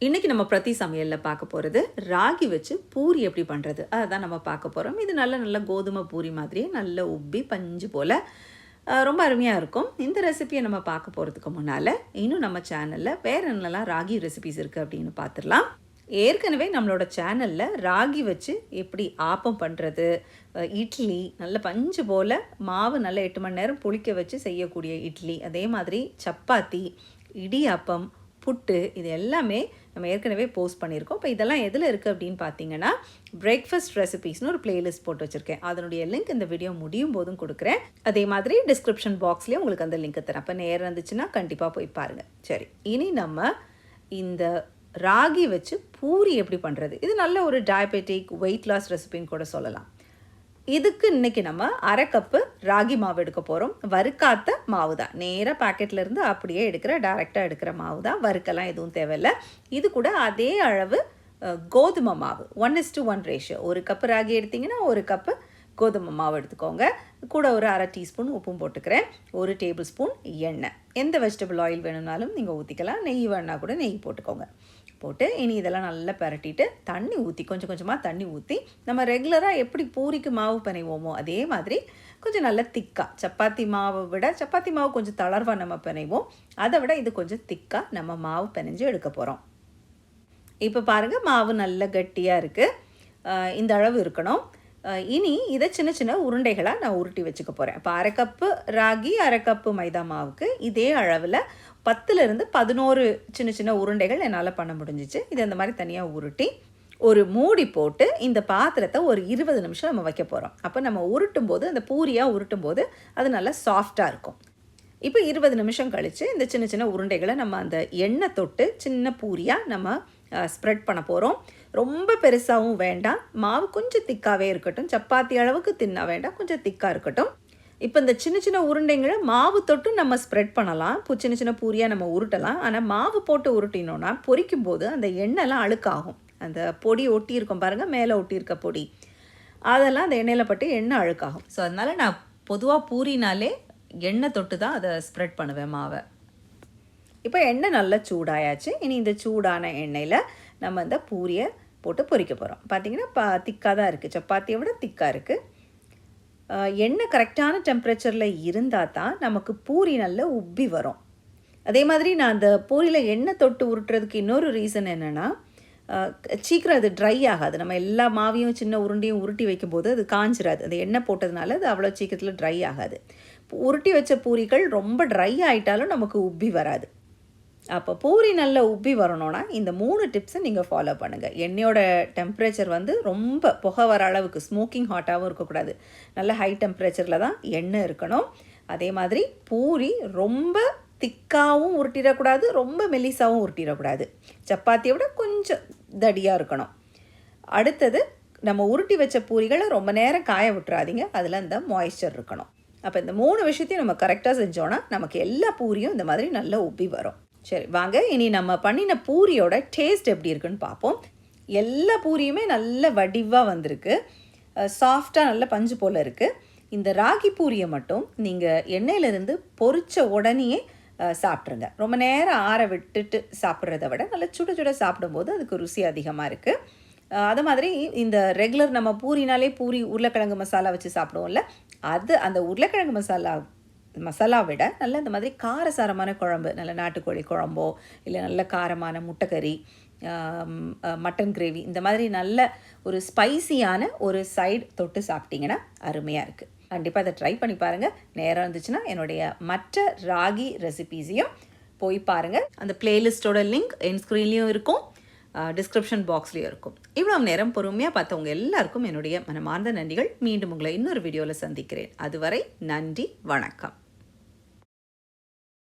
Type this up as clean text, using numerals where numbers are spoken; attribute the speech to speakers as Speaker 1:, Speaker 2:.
Speaker 1: இன்றைக்கி நம்ம பிரதி சமையலில் பார்க்க போகிறது ராகி வச்சு பூரி எப்படி பண்ணுறது அதை தான் நம்ம பார்க்க போகிறோம். இது நல்ல கோதுமை பூரி மாதிரியே நல்ல உப்பி பஞ்சு போல் ரொம்ப அருமையாக இருக்கும். இந்த ரெசிபியை நம்ம பார்க்க போகிறதுக்கு முன்னால் இன்னும் நம்ம சேனலில் வேறு என்னெல்லாம் ராகி ரெசிபிஸ் இருக்குது அப்படின்னு பார்த்துடலாம். ஏற்கனவே நம்மளோட சேனலில் ராகி வச்சு எப்படி ஆப்பம் பண்ணுறது, இட்லி நல்ல பஞ்சு போல் மாவு நல்ல 8 மணி நேரம் புளிக்க வச்சு செய்யக்கூடிய இட்லி, அதே மாதிரி சப்பாத்தி, இடியாப்பம், புட்டு, இது எல்லாமே நம்ம ஏற்கனவே போஸ்ட் பண்ணியிருக்கோம். இப்போ இதெல்லாம் எதில் இருக்குது அப்படின்னு பார்த்தீங்கன்னா, பிரேக்ஃபாஸ்ட் ரெசிபீஸ்னு ஒரு பிளேலிஸ்ட் போட்டு வச்சுருக்கேன். அதனுடைய லிங்க் இந்த வீடியோ முடியும் போதும் கொடுக்குறேன். அதே மாதிரி டிஸ்கிரிப்ஷன் பாக்ஸ்லேயும் உங்களுக்கு அந்த லிங்க் தரேன். அப்போ நேரம் இருந்துச்சுன்னா கண்டிப்பாக போய் பாருங்கள். சரி, இனி நம்ம இந்த ராகி வச்சு பூரி எப்படி பண்ணுறது, இது நல்ல ஒரு டயபெட்டிக் வெயிட் லாஸ் ரெசிபின்னு கூட சொல்லலாம். இதுக்கு இன்றைக்கி நம்ம 1/2 கப்பு ராகி மாவு எடுக்க போகிறோம். வறுக்காத்த மாவு தான், நேராக பேக்கெட்லேருந்து அப்படியே டைரெக்டாக எடுக்கிற மாவு தான், வறுக்கலாம் எதுவும் தேவையில்லை. இது கூட அதே அளவு கோதுமை மாவு 1:1 ரேஷியோ. 1 கப்பு ராகி எடுத்திங்கன்னா 1 கப்பு கோதுமை மாவு எடுத்துக்கோங்க. கூட ஒரு 1/2 டீஸ்பூன் உப்பும் போட்டுக்கிறேன். 1 டேபிள் ஸ்பூன் எண்ணெய், எந்த வெஜிடபிள் ஆயில் வேணும்னாலும் நீங்கள் ஊற்றிக்கலாம். நெய் வேணா கூட நெய் போட்டுக்கோங்க. போட்டு இனி இதெல்லாம் நல்லா பரட்டிட்டு தண்ணி ஊற்றி கொஞ்சம் கொஞ்சமாக தண்ணி ஊற்றி நம்ம ரெகுலராக எப்படி பூரிக்கு மாவு பிணைவோமோ அதே மாதிரி கொஞ்சம் நல்லா திக்காக, சப்பாத்தி மாவை விட சப்பாத்தி மாவு கொஞ்சம் தளர்வாக நம்ம பிணைவோம், அதை விட இது கொஞ்சம் திக்காக நம்ம மாவு பிணைஞ்சு எடுக்க போகிறோம். இப்போ பாருங்கள், மாவு நல்ல கட்டியாக இருக்குது, இந்த அளவு இருக்கணும். இனி இதை சின்ன சின்ன உருண்டைகளாக நான் உருட்டி வச்சுக்க போகிறேன். இப்போ 1/2 கப்பு ராகி 1/2 கப்பு மைதா மாவுக்கு இதே அளவில் 10லேருந்து 11 சின்ன சின்ன உருண்டைகள் என்னால் பண்ண முடிஞ்சிச்சு. இது இந்த மாதிரி தனியாக உருட்டி ஒரு மூடி போட்டு இந்த பாத்திரத்தை ஒரு 20 நிமிஷம் நம்ம வைக்க போகிறோம். அப்போ நம்ம உருட்டும் போது, அந்த பூரியாக உருட்டும் போது அது நல்லா சாஃப்டாக இருக்கும். இப்போ 20 நிமிஷம் கழித்து இந்த சின்ன சின்ன உருண்டைகளை நம்ம அந்த எண்ணெய் தொட்டு சின்ன பூரியாக நம்ம ஸ்ப்ரெட் பண்ண போகிறோம். ரொம்ப பெருசாகவும் வேண்டாம், மாவு கொஞ்சம் திக்காகவே இருக்கட்டும். சப்பாத்தி அளவுக்கு தின்னா வேண்டாம், கொஞ்சம் திக்காக இருக்கட்டும். இப்போ இந்த சின்ன சின்ன உருண்டைங்களை மாவு தொட்டு நம்ம ஸ்ப்ரெட் பண்ணலாம், சின்ன சின்ன பூரியாக நம்ம உருட்டலாம். ஆனால் மாவு போட்டு உருட்டினோன்னா பொரிக்கும் போது அந்த எண்ணெய்லாம் அழுக்காகும். அந்த பொடி ஒட்டி இருக்கும் பாருங்கள், மேலே ஒட்டியிருக்க பொடி, அதெல்லாம் அந்த எண்ணெயில் பட்டு எண்ணெய் அழுக்காகும். ஸோ அதனால் நான் பொதுவாக பூரினாலே எண்ணெய் தொட்டு தான் அதை ஸ்ப்ரெட் பண்ணுவேன் மாவை. இப்போ எண்ணெய் நல்லா சூடாயாச்சு. இனி இந்த சூடான எண்ணெயில் நம்ம இந்த பூரியை போட்டு பொரிக்க போகிறோம். பார்த்திங்கன்னா திக்காக தான் இருக்குது, சப்பாத்தியை விட திக்காக இருக்குது. எண்ணெய் கரெக்டான டெம்பரேச்சரில் இருந்தால் தான் நமக்கு பூரி நல்லா உப்பி வரும். அதே மாதிரி நான் அந்த பூரியில் எண்ணெய் தொட்டு உருட்டுறதுக்கு இன்னொரு ரீசன் என்னென்னா, சீக்கிரம் அது ட்ரை ஆகாது. நம்ம எல்லா மாவையும் சின்ன உருண்டையும் உருட்டி வைக்கும்போது அது காஞ்சிராது. அது எண்ணெய் போட்டதுனால அது அவ்வளோ சீக்கிரத்தில் ட்ரை ஆகாது. உருட்டி வச்ச பூரிகள் ரொம்ப ட்ரை ஆகிட்டாலும் நமக்கு உப்பி வராது. அப்போ பூரி நல்லா உப்பி வரணும்னா இந்த 3 டிப்ஸை நீங்கள் ஃபாலோ பண்ணுங்கள். எண்ணெயோட டெம்பரேச்சர் ரொம்ப புகை வர அளவுக்கு ஸ்மோக்கிங் ஹாட்டாகவும் இருக்கக்கூடாது, நல்ல ஹை டெம்பரேச்சரில் தான் எண்ணெய் இருக்கணும். அதே மாதிரி பூரி ரொம்ப திக்காகவும் உருட்டிடக்கூடாது, ரொம்ப மெலிசாகவும் உருட்டிடக்கூடாது. சப்பாத்தியை விட கொஞ்சம் தடியாக இருக்கணும். அடுத்தது, நம்ம உருட்டி வச்ச பூரிகளை ரொம்ப நேரம் காய விட்டுறாதீங்க, அதில் இந்த மாய்ஸ்சர் இருக்கணும். அப்போ இந்த 3 விஷயத்தையும் நம்ம கரெக்டாக செஞ்சோன்னா நமக்கு எல்லா பூரியும் இந்த மாதிரி நல்லா உப்பி வரும். சரி வாங்க, இனி நம்ம பண்ணின பூரியோட டேஸ்ட் எப்படி இருக்குன்னு பார்ப்போம். எல்லா பூரியுமே நல்ல வடிவாக வந்திருக்கு, சாஃப்டாக நல்ல பஞ்சு போல் இருக்குது. இந்த ராகி பூரியை மட்டும் நீங்கள் எண்ணெயிலேருந்து பொரித்த உடனேயே சாப்பிட்ருங்க. ரொம்ப நேரம் ஆற விட்டுட்டு சாப்பிட்றத விட நல்லா சுட சுட சாப்பிடும்போது அதுக்கு ருசி அதிகமாக இருக்குது. அது மாதிரி இந்த ரெகுலர் நம்ம பூரினாலே பூரி உருளைக்கிழங்கு மசாலா வச்சு சாப்பிடுவோம்ல, அது அந்த உருளைக்கிழங்கு மசாலா விட நல்ல இந்த மாதிரி காரசாரமான குழம்பு, நல்ல நாட்டுக்கோழி குழம்போ இல்லை நல்ல காரமான முட்டைக்கறி, மட்டன் கிரேவி, இந்த மாதிரி நல்ல ஒரு ஸ்பைசியான ஒரு சைடு தொட்டு சாப்பிட்டிங்கன்னா அருமையாக இருக்குது. கண்டிப்பாக அதை ட்ரை பண்ணி பாருங்கள். நேரம் இருந்துச்சுன்னா என்னுடைய மற்ற ராகி ரெசிபீஸையும் போய் பாருங்கள். அந்த பிளேலிஸ்ட்டோட லிங்க் என் ஸ்க்ரீன்லேயும் இருக்கும், டிஸ்கிரிப்ஷன் பாக்ஸ்லேயும் இருக்கும். இவ்வளோ நேரம் பொறுமையாக பார்த்தவங்க எல்லாருக்கும் என்னுடைய மனமார்ந்த நன்றிகள். மீண்டும் உங்களை இன்னொரு வீடியோவில் சந்திக்கிறேன். அதுவரை நன்றி, வணக்கம்.